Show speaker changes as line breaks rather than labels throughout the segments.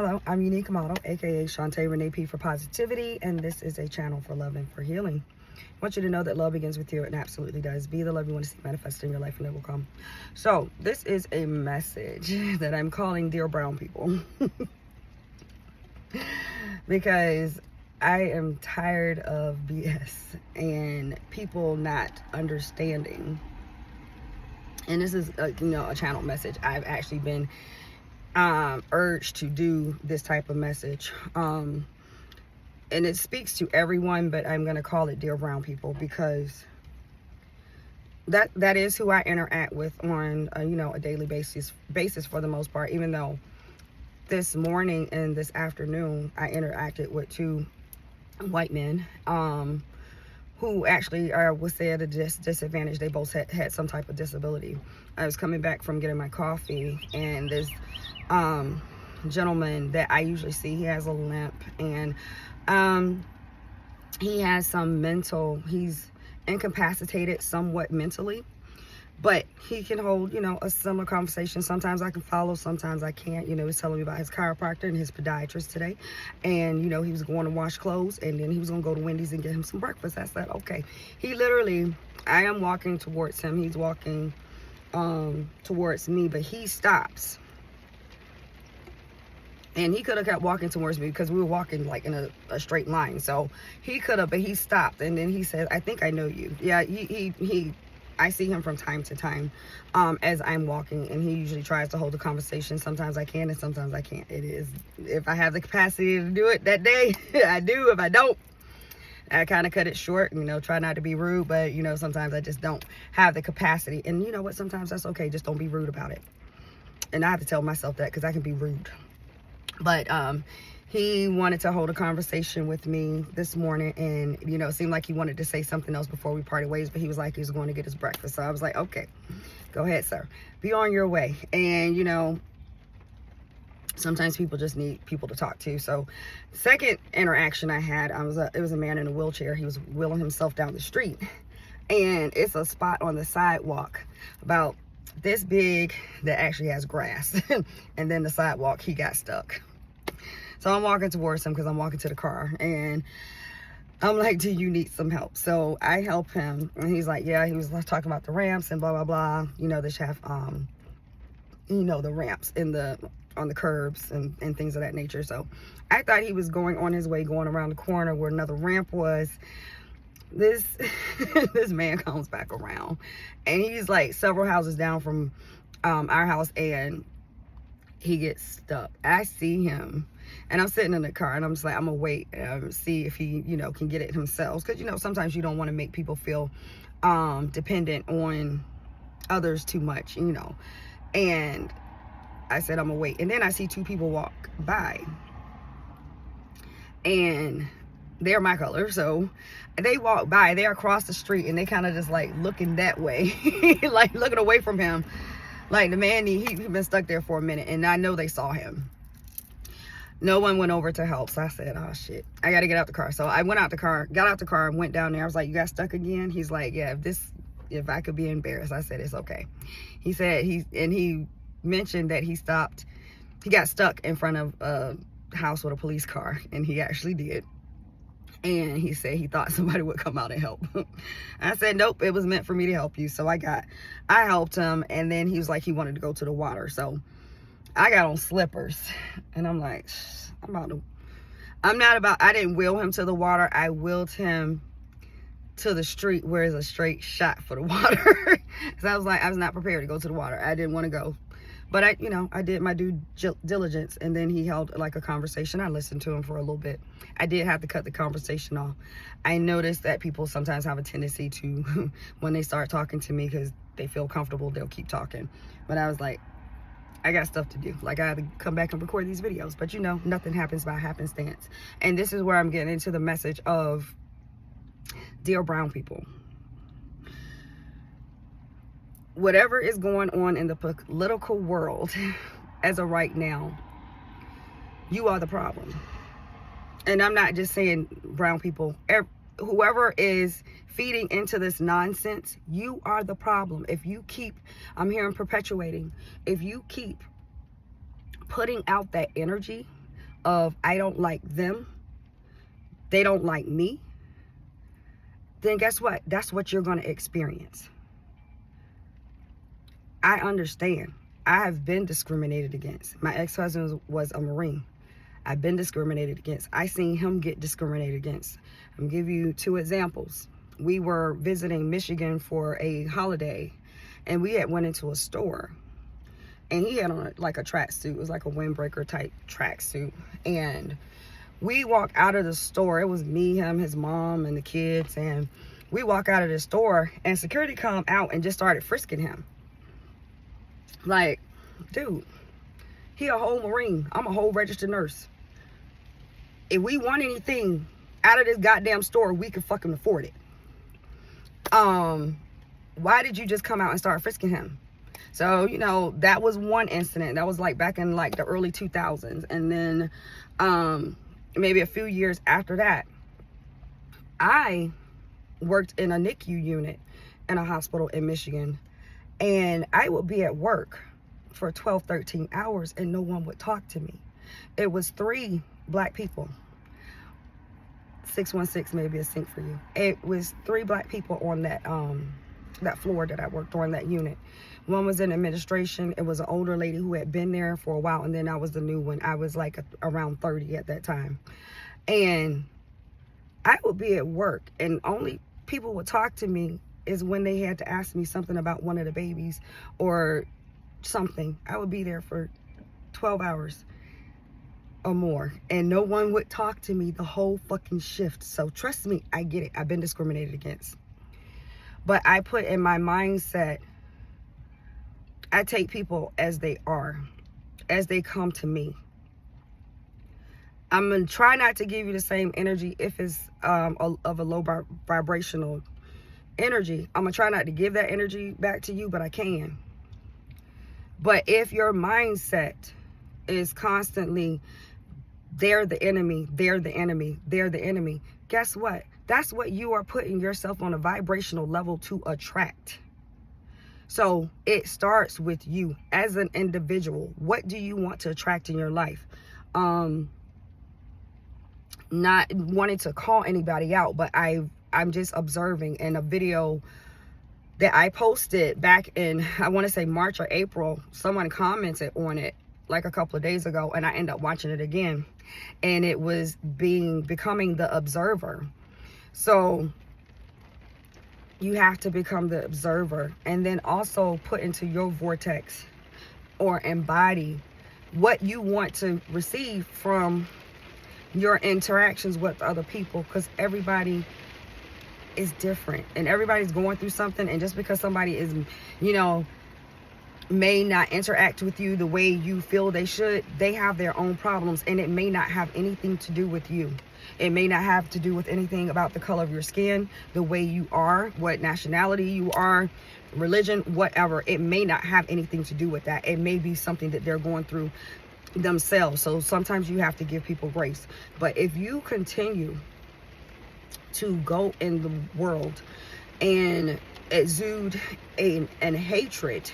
Hello, I'm Unique Model, aka Shantae Renee P for Positivity, and this is a channel for love and for healing. I want you to know that love begins with you, and absolutely does. Be the love you want to see manifested in your life, and it will come. So, this is a message that I'm calling Dear Brown People. Because I am tired of BS and people not understanding. And this is a channel message. I've actually been urged to do this type of message, and it speaks to everyone, but I'm going to call it Dear Brown People, because that is who I interact with on a daily basis for the most part. Even though this morning and this afternoon I interacted with two white men who actually was at a disadvantage. They both had some type of disability. I was coming back from getting my coffee, and this gentleman that I usually see, he has a limp, and he has some he's incapacitated somewhat mentally, but he can hold, a similar conversation. Sometimes I can follow, sometimes I can't. He was telling me about his chiropractor and his podiatrist today. And, he was going to wash clothes, and then he was going to go to Wendy's and get him some breakfast. I said, okay. I am walking towards him. He's walking towards me, but he stops. And he could have kept walking towards me because we were walking like in a straight line. So he could have, but he stopped. And then he said, I think I know you. Yeah, I see him from time to time as I'm walking, and he usually tries to hold a conversation. Sometimes I can and sometimes I can't. It is, if I have the capacity to do it that day, I do. If I don't, I kind of cut it short, try not to be rude, but, sometimes I just don't have the capacity. And you know what? Sometimes that's okay. Just don't be rude about it. And I have to tell myself that, because I can be rude. But he wanted to hold a conversation with me this morning, and it seemed like he wanted to say something else before we parted ways, but he was like he was going to get his breakfast. So I was like, okay, go ahead, sir, be on your way. And sometimes people just need people to talk to. So second interaction I had, it was a man in a wheelchair. He was wheeling himself down the street, and it's a spot on the sidewalk about this big that actually has grass. And then the sidewalk, he got stuck. So I'm walking towards him because I'm walking to the car, and I'm like, do you need some help? So I help him, and he's like, yeah. He was talking about the ramps and blah, blah, blah. They should have, the ramps on the curbs and things of that nature. So I thought he was going on his way, going around the corner where another ramp was. This man comes back around, and he's like several houses down from our house, and he gets stuck. I see him, and I'm sitting in the car, and I'm just like, I'm gonna wait and see if he can get it himself, because sometimes you don't want to make people feel dependent on others too much, and I said I'm gonna wait. And then I see two people walk by, and they're my color, so they walk by, they're across the street, and they kind of just like looking that way, like looking away from him. Like the man, he been stuck there for a minute, and I know they saw him. No one went over to help, so I said, oh shit, I gotta get out the car. So I went out the car, got out the car, and went down there. I was like, you got stuck again? He's like, yeah, if I could be embarrassed. I said, it's okay. He said he mentioned that he got stuck in front of a house with a police car, and he actually did. And he said he thought somebody would come out and help. I said, nope, it was meant for me to help you. So I helped him. And then he was like, he wanted to go to the water. So I got on slippers, and I'm like, I didn't wheel him to the water. I wheeled him to the street where there's a straight shot for the water. So I was like, I was not prepared to go to the water. I didn't want to go. But I did my due diligence, and then he held like a conversation. I listened to him for a little bit. I did have to cut the conversation off. I noticed that people sometimes have a tendency to, when they start talking to me because they feel comfortable, they'll keep talking. But I was like, I got stuff to do. Like, I had to come back and record these videos. But nothing happens by happenstance. And this is where I'm getting into the message of Dear Brown People. Whatever is going on in the political world as of right now, you are the problem. And I'm not just saying brown people. Whoever is feeding into this nonsense, you are the problem. If you keep, I'm hearing perpetuating, if you keep putting out that energy, of I don't like them, they don't like me, then guess what? That's what you're going to experience. I understand. I have been discriminated against. My ex-husband was a Marine. I've been discriminated against. I seen him get discriminated against. I'm gonna give you 2 examples. We were visiting Michigan for a holiday, and we had went into a store, and he had on like a tracksuit. It was like a windbreaker type tracksuit, and we walk out of the store. It was me, him, his mom, and the kids, and we walk out of the store, and security come out and just started frisking him. Like, dude, he a whole Marine. I'm a whole registered nurse. If we want anything out of this goddamn store, we can fucking afford it. Why did you just come out and start frisking him? So, you know, that was one incident. That was like back in like the early 2000s. And then maybe a few years after that, I worked in a NICU unit in a hospital in Michigan. And I would be at work for 12, 13 hours and no one would talk to me. It was 3 black people. 616 may be a sync for you. It was 3 black people on that that floor that I worked on, that unit. One was in administration. It was an older lady who had been there for a while, and then I was the new one. I was like around 30 at that time. And I would be at work and only people would talk to me is when they had to ask me something about one of the babies or something. I would be there for 12 hours or more and no one would talk to me the whole fucking shift. So trust me, I get it. I've been discriminated against. But I put in my mindset, I take people as they are, as they come to me. I'm going to try not to give you the same energy if it's of a low vibrational energy. I'm going to try not to give that energy back to you, but I can. But if your mindset is constantly, they're the enemy, they're the enemy, they're the enemy, guess what? That's what you are putting yourself on a vibrational level to attract. So it starts with you as an individual. What do you want to attract in your life? Not wanting to call anybody out, but I'm just observing in a video that I posted back in, I want to say March or April. Someone commented on it like a couple of days ago and I ended up watching it again, and it was becoming the observer. So you have to become the observer and then also put into your vortex or embody what you want to receive from your interactions with other people, because everybody is different and everybody's going through something. And just because somebody is, you know, may not interact with you the way you feel they should, they have their own problems, and it may not have anything to do with you. It may not have to do with anything about the color of your skin, the way you are, what nationality you are, religion, whatever. It may not have anything to do with that. It may be something that they're going through themselves. So sometimes you have to give people grace. But if you continue to go in the world and exude an hatred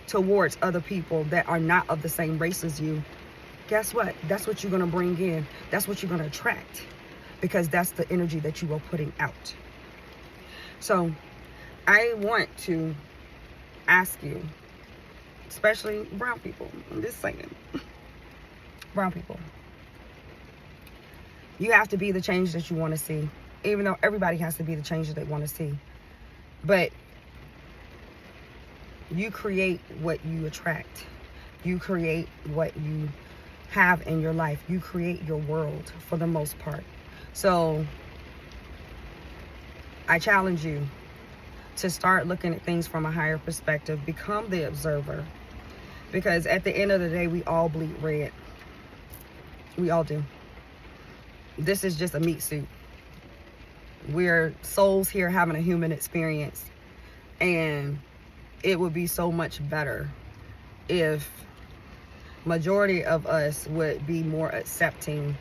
towards other people that are not of the same race as you, guess what? That's what you're going to bring in. That's what you're going to attract, because that's the energy that you are putting out. So I want to ask you, especially brown people, I'm just saying, brown people, you have to be the change that you want to see, even though everybody has to be the change that they want to see. But you create what you attract. You create what you have in your life. You create your world for the most part. So I challenge you to start looking at things from a higher perspective. Become the observer. Because at the end of the day, we all bleed red. We all do. This is just a meat suit. We're souls here having a human experience. And it would be so much better if majority of us would be more accepting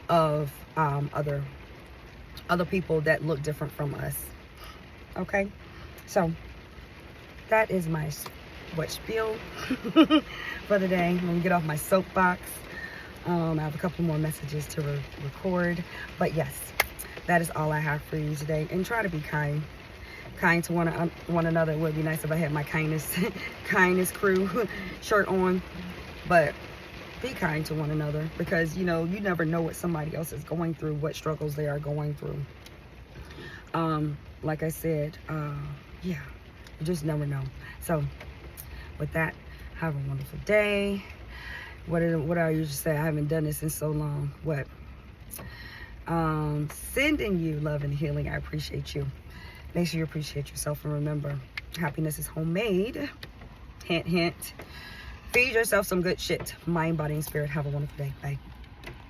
of other people that look different from us. Okay? So that is my spiel for the day. I'm gonna get off my soapbox. I have a couple more messages to record, but yes, that is all I have for you today. And try to be kind to one another. It would be nice if I had my kindness crew shirt on, but be kind to one another, because you know, you never know what somebody else is going through, what struggles they are going through. Like I said, yeah, you just never know. So with that, have a wonderful day. What I usually say, I haven't done this in so long. Sending you love and healing. I appreciate you. Make sure you appreciate yourself, and remember, happiness is homemade. Hint, hint. Feed yourself some good shit. Mind, body, and spirit. Have a wonderful day. Bye.